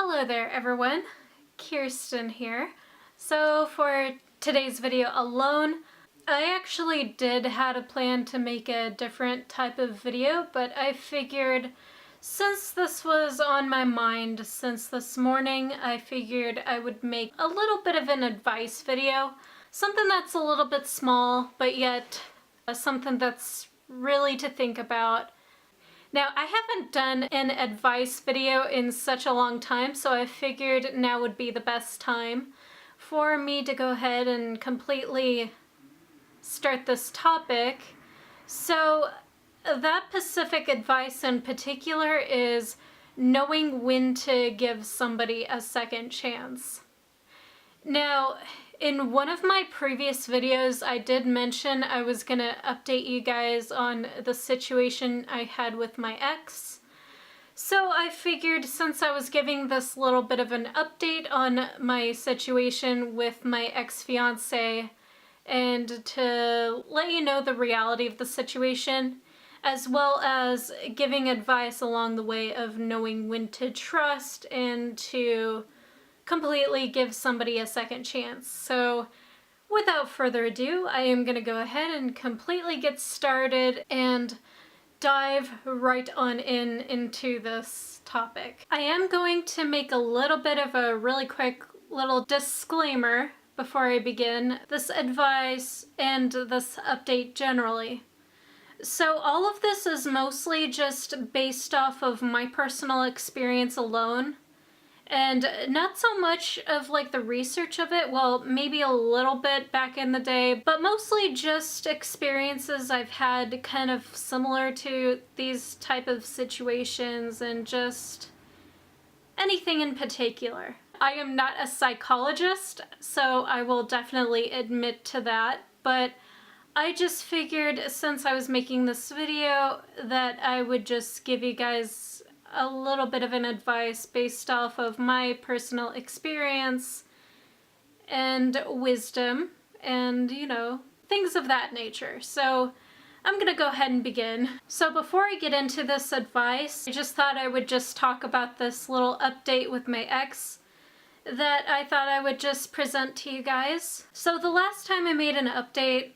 Hello there everyone, Kirsten here. So for today's video alone, I actually did had a plan to make a different type of video, but I figured since this was on my mind since this morning, I figured I would make a little bit of an advice video. Something that's a little bit small, but yet something that's really to think about. Now, I haven't done an advice video in such a long time, so I figured now would be the best time for me to go ahead and completely start this topic. So that specific advice in particular is knowing when to give somebody a second chance. Now, in one of my previous videos, I did mention I was gonna update you guys on the situation I had with my ex. So I figured since I was giving this little bit of an update on my situation with my ex-fiance, and to let you know the reality of the situation, as well as giving advice along the way of knowing when to trust and to completely give somebody a second chance. So without further ado, I am going to go ahead and completely get started and dive right on into this topic. I am going to make a little bit of a really quick little disclaimer before I begin this advice and this update generally. So all of this is mostly just based off of my personal experience alone, and not so much of like the research of it, well, maybe a little bit back in the day, but mostly just experiences I've had kind of similar to these type of situations and just anything in particular. I am not a psychologist, so I will definitely admit to that, but I just figured since I was making this video that I would just give you guys a little bit of an advice based off of my personal experience and wisdom and, you know, things of that nature. So I'm gonna go ahead and begin. So before I get into this advice, I just thought I would just talk about this little update with my ex that I thought I would just present to you guys. So the last time I made an update,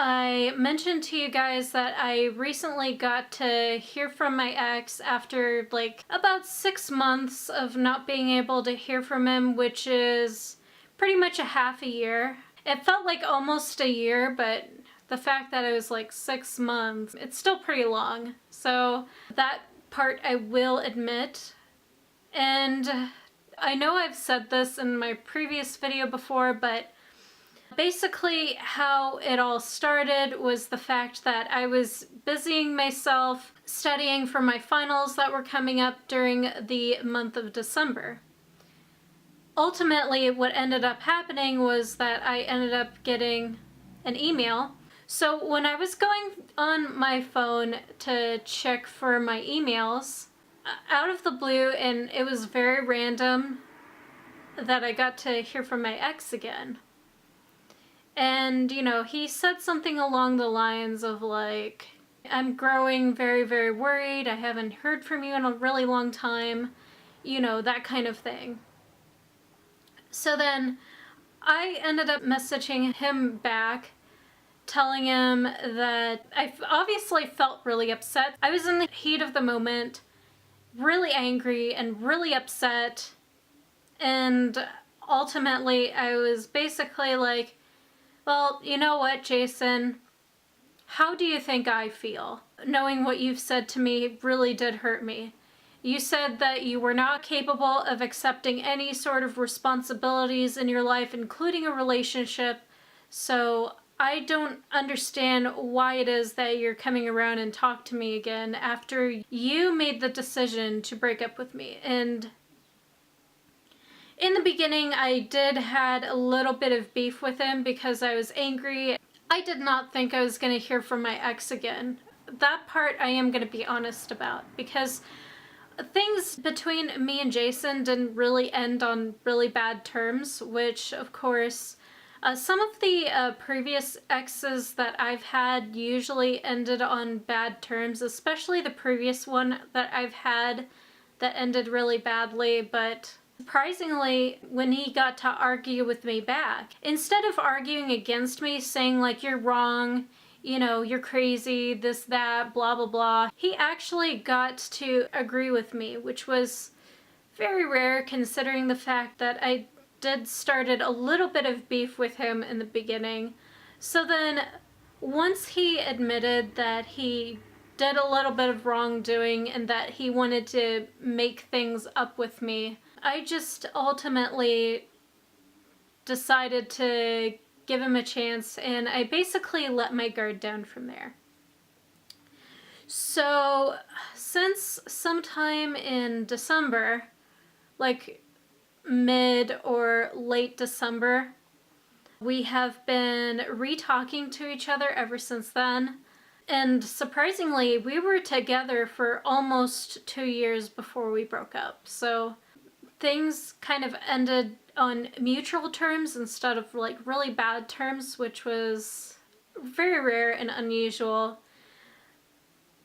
I mentioned to you guys that I recently got to hear from my ex after like about 6 months of not being able to hear from him, which is pretty much a half a year. It felt like almost a year, but the fact that it was like 6 months, it's still pretty long. So that part I will admit. And I know I've said this in my previous video before, but basically how it all started was the fact that I was busying myself studying for my finals that were coming up during the month of December. Ultimately, what ended up happening was that I ended up getting an email. So when I was going on my phone to check for my emails, out of the blue, and it was very random, that I got to hear from my ex again. And, you know, he said something along the lines of like, I'm growing very, very worried. I haven't heard from you in a really long time. You know, that kind of thing. So then I ended up messaging him back, telling him that I obviously felt really upset. I was in the heat of the moment, really angry and really upset. And ultimately I was basically like, well, you know what, Jason? How do you think I feel? Knowing what you've said to me really did hurt me. You said that you were not capable of accepting any sort of responsibilities in your life, including a relationship, so I don't understand why it is that you're coming around and talk to me again after you made the decision to break up with me. And in the beginning, I did had a little bit of beef with him because I was angry. I did not think I was going to hear from my ex again. That part I am going to be honest about, because things between me and Jason didn't really end on really bad terms, which of course some of the previous exes that I've had usually ended on bad terms, especially the previous one that I've had that ended really badly, but surprisingly, when he got to argue with me back, instead of arguing against me, saying like, you're wrong, you know, you're crazy, this, that, blah, blah, blah, he actually got to agree with me, which was very rare considering the fact that I did started a little bit of beef with him in the beginning. So then once he admitted that he did a little bit of wrongdoing and that he wanted to make things up with me, I just ultimately decided to give him a chance, and I basically let my guard down from there. So since sometime in December, like mid or late December, we have been re-talking to each other ever since then. And surprisingly, we were together for almost 2 years before we broke up. So things kind of ended on mutual terms instead of like really bad terms, which was very rare and unusual.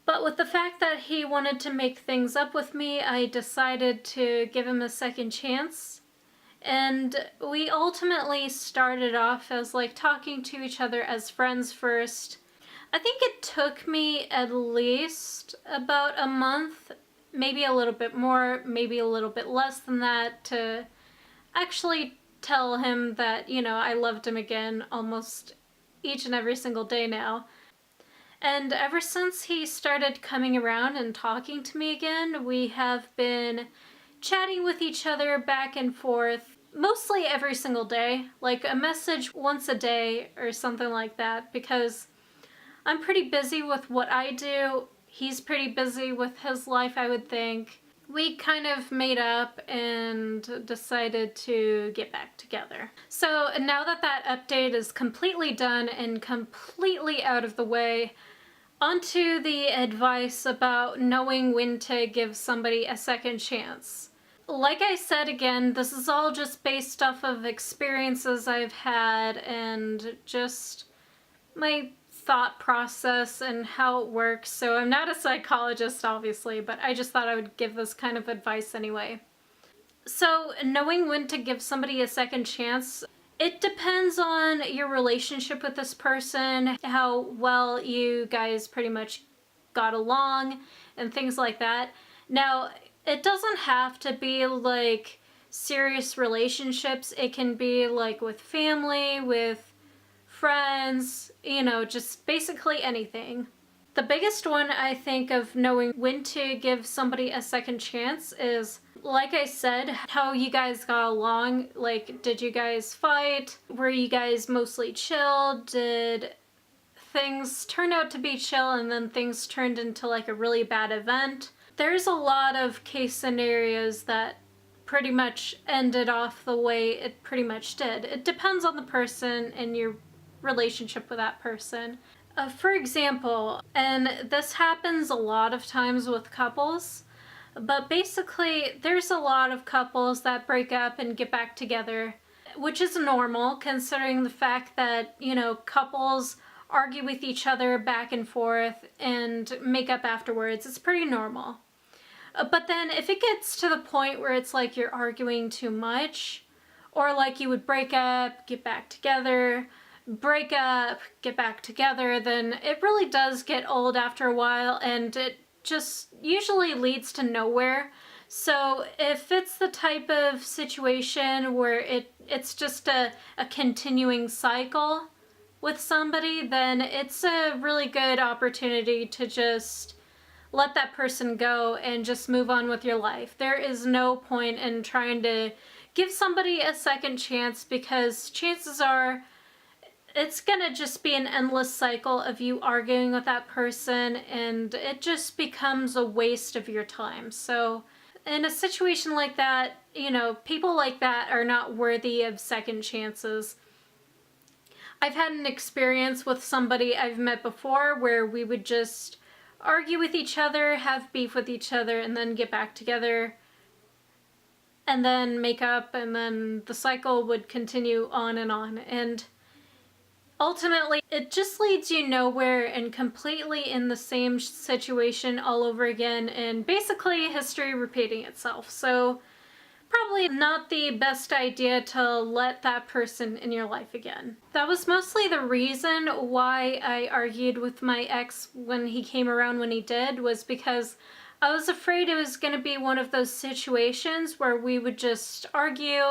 But with the fact that he wanted to make things up with me, I decided to give him a second chance. And we ultimately started off as like talking to each other as friends first. I think it took me at least about a month, maybe a little bit more, maybe a little bit less than that, to actually tell him that, you know, I loved him again almost each and every single day now. And ever since he started coming around and talking to me again, we have been chatting with each other back and forth mostly every single day, like a message once a day or something like that, because I'm pretty busy with what I do. He's pretty busy with his life, I would think. We kind of made up and decided to get back together. So now that that update is completely done and completely out of the way, onto the advice about knowing when to give somebody a second chance. Like I said again, this is all just based off of experiences I've had and just my thought process and how it works. So I'm not a psychologist, obviously, but I just thought I would give this kind of advice anyway. So knowing when to give somebody a second chance, it depends on your relationship with this person, how well you guys pretty much got along and things like that. Now, it doesn't have to be like serious relationships. It can be like with family, with friends, you know, just basically anything. The biggest one I think of knowing when to give somebody a second chance is, like I said, how you guys got along. Like, did you guys fight? Were you guys mostly chill? Did things turn out to be chill and then things turned into like a really bad event? There's a lot of case scenarios that pretty much ended off the way it pretty much did. It depends on the person and your relationship with that person. For example, and this happens a lot of times with couples, but basically there's a lot of couples that break up and get back together, which is normal considering the fact that, you know, couples argue with each other back and forth and make up afterwards. It's pretty normal. But then if it gets to the point where it's like you're arguing too much, or like you would break up, get back together, break up, get back together, then it really does get old after a while and it just usually leads to nowhere. So if it's the type of situation where it's just a continuing cycle with somebody, then it's a really good opportunity to just let that person go and just move on with your life. There is no point in trying to give somebody a second chance because chances are it's gonna just be an endless cycle of you arguing with that person and it just becomes a waste of your time. So in a situation like that, you know, people like that are not worthy of second chances. I've had an experience with somebody I've met before where we would just argue with each other, have beef with each other, and then get back together, and then make up, and then the cycle would continue on. And ultimately it just leads you nowhere and completely in the same situation all over again, and basically history repeating itself. So probably not the best idea to let that person in your life again. That was mostly the reason why I argued with my ex when he came around when he did, was because I was afraid it was going to be one of those situations where we would just argue,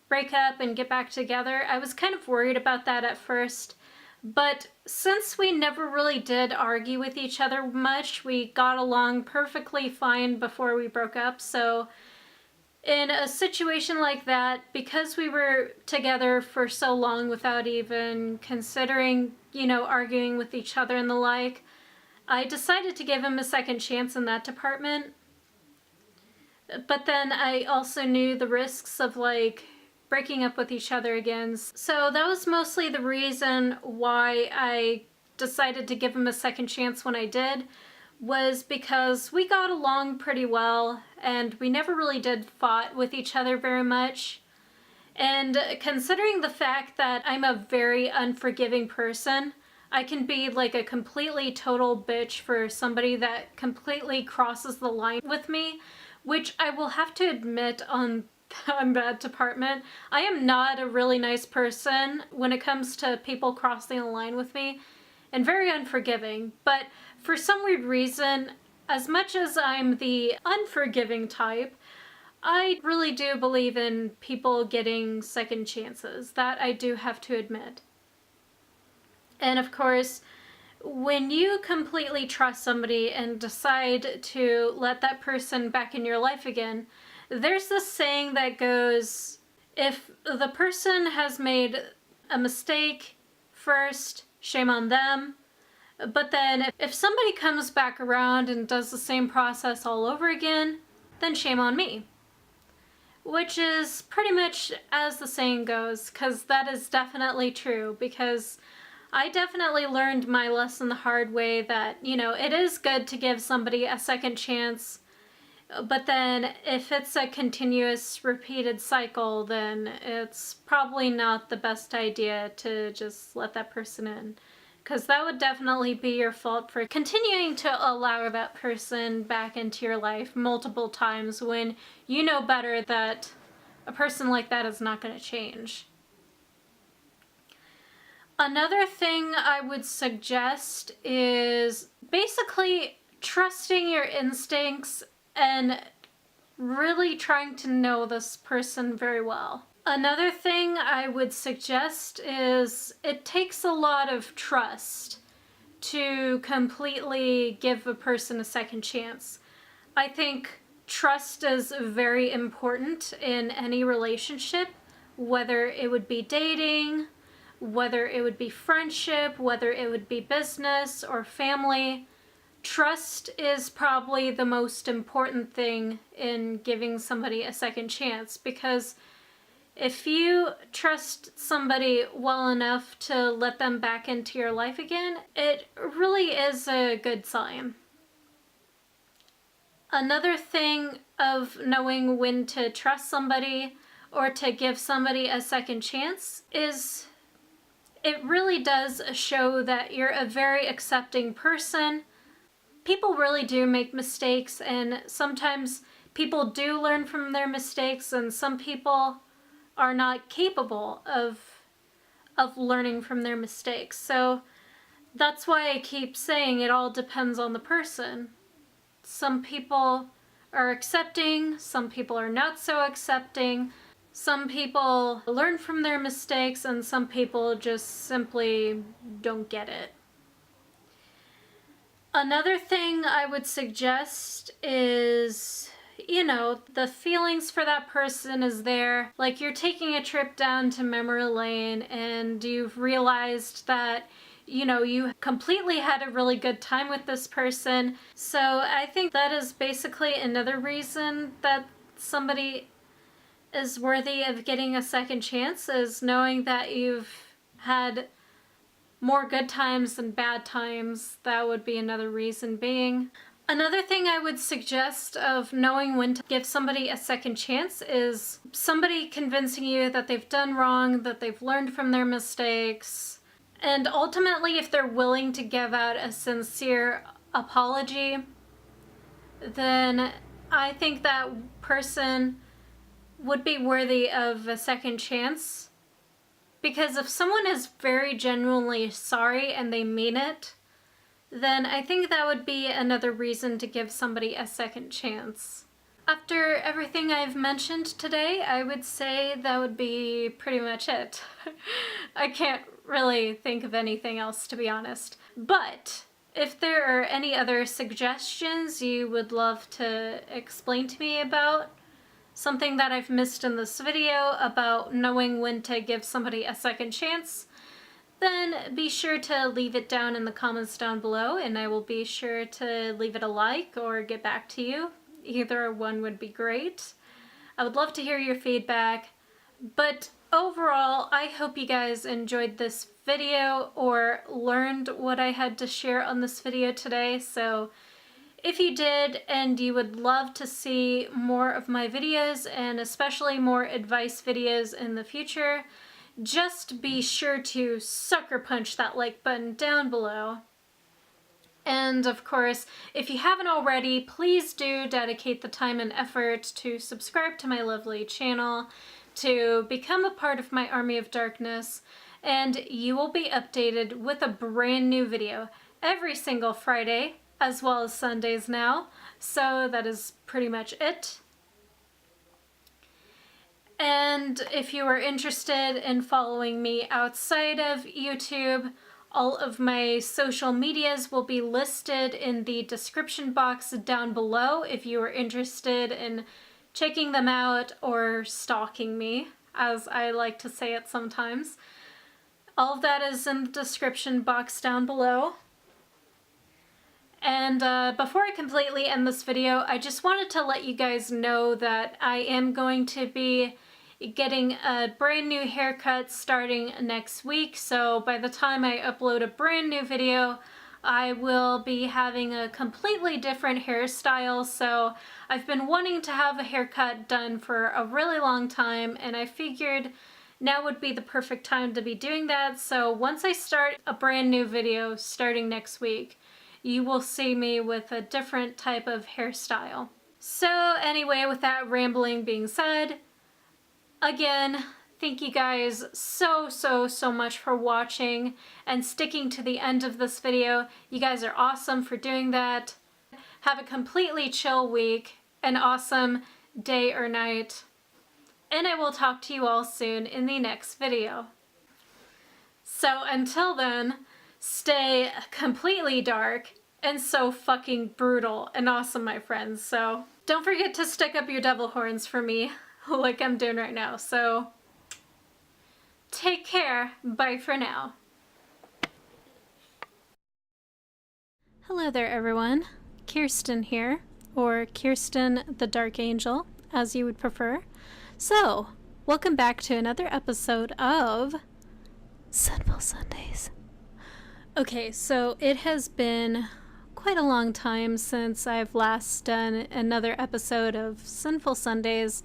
break up, and get back together. I was kind of worried about that at first, but since we never really did argue with each other much, we got along perfectly fine before we broke up. So in a situation like that, because we were together for so long without even considering, arguing with each other and the like, I decided to give him a second chance in that department. But then I also knew the risks of breaking up with each other again. So that was mostly the reason why I decided to give him a second chance when I did, was because we got along pretty well and we never really did fight with each other very much. And considering the fact that I'm a very unforgiving person, I can be a completely total bitch for somebody that completely crosses the line with me, which I will have to admit on that department. I am not a really nice person when it comes to people crossing the line with me, and very unforgiving. But for some weird reason, as much as I'm the unforgiving type, I really do believe in people getting second chances. That I do have to admit. And of course, when you completely trust somebody and decide to let that person back in your life again, there's this saying that goes, if the person has made a mistake first, shame on them. But then if somebody comes back around and does the same process all over again, then shame on me. Which is pretty much as the saying goes, because that is definitely true, because I definitely learned my lesson the hard way that, it is good to give somebody a second chance, but then if it's a continuous repeated cycle, then it's probably not the best idea to just let that person in. Because that would definitely be your fault for continuing to allow that person back into your life multiple times when you know better that a person like that is not going to change. Another thing I would suggest is basically trusting your instincts and really trying to know this person very well. Another thing I would suggest is it takes a lot of trust to completely give a person a second chance. I think trust is very important in any relationship, whether it would be dating, whether it would be friendship, whether it would be business or family. Trust is probably the most important thing in giving somebody a second chance, because if you trust somebody well enough to let them back into your life again, it really is a good sign. Another thing of knowing when to trust somebody or to give somebody a second chance is it really does show that you're a very accepting person. People really do make mistakes, and sometimes people do learn from their mistakes, and some people are not capable of learning from their mistakes. So that's why I keep saying it all depends on the person. Some people are accepting, some people are not so accepting, some people learn from their mistakes, and some people just simply don't get it. Another thing I would suggest is, the feelings for that person is there. Like you're taking a trip down to memory lane and you've realized that, you completely had a really good time with this person. So I think that is basically another reason that somebody is worthy of getting a second chance, is knowing that you've had more good times than bad times. That would be another reason being. Another thing I would suggest of knowing when to give somebody a second chance is somebody convincing you that they've done wrong, that they've learned from their mistakes, And ultimately, if they're willing to give out a sincere apology, then I think that person would be worthy of a second chance. Because if someone is very genuinely sorry and they mean it, then I think that would be another reason to give somebody a second chance. After everything I've mentioned today, I would say that would be pretty much it. I can't really think of anything else, to be honest. But if there are any other suggestions you would love to explain to me about, something that I've missed in this video about knowing when to give somebody a second chance, then be sure to leave it down in the comments down below, and I will be sure to leave it a like or get back to you. Either one would be great. I would love to hear your feedback, but overall, I hope you guys enjoyed this video or learned what I had to share on this video today. So if you did and you would love to see more of my videos and especially more advice videos in the future, just be sure to sucker punch that like button down below. And of course, if you haven't already, please do dedicate the time and effort to subscribe to my lovely channel, to become a part of my army of darkness, and you will be updated with a brand new video every single Friday, as well as Sundays now. So that is pretty much it. And if you are interested in following me outside of YouTube, all of my social medias will be listed in the description box down below if you are interested in checking them out or stalking me, as I like to say it sometimes. All of that is in the description box down below. And before I completely end this video, I just wanted to let you guys know that I am going to be getting a brand new haircut starting next week. So by the time I upload a brand new video, I will be having a completely different hairstyle. So I've been wanting to have a haircut done for a really long time, and I figured now would be the perfect time to be doing that. So once I start a brand new video starting next week, you will see me with a different type of hairstyle. So anyway, with that rambling being said, again, thank you guys so much for watching and sticking to the end of this video. You guys are awesome for doing that. Have a completely chill week, an awesome day or night, and I will talk to you all soon in the next video. So until then, stay completely dark and so fucking brutal and awesome, my friends. So don't forget to stick up your devil horns for me like I'm doing right now. So take care. Bye for now. Hello there, everyone. Kirsten here, or KyrstenTheDarkAngel, as you would prefer. So, welcome back to another episode of Sinful Sundays. Okay, so it has been quite a long time since I've last done another episode of Sinful Sundays.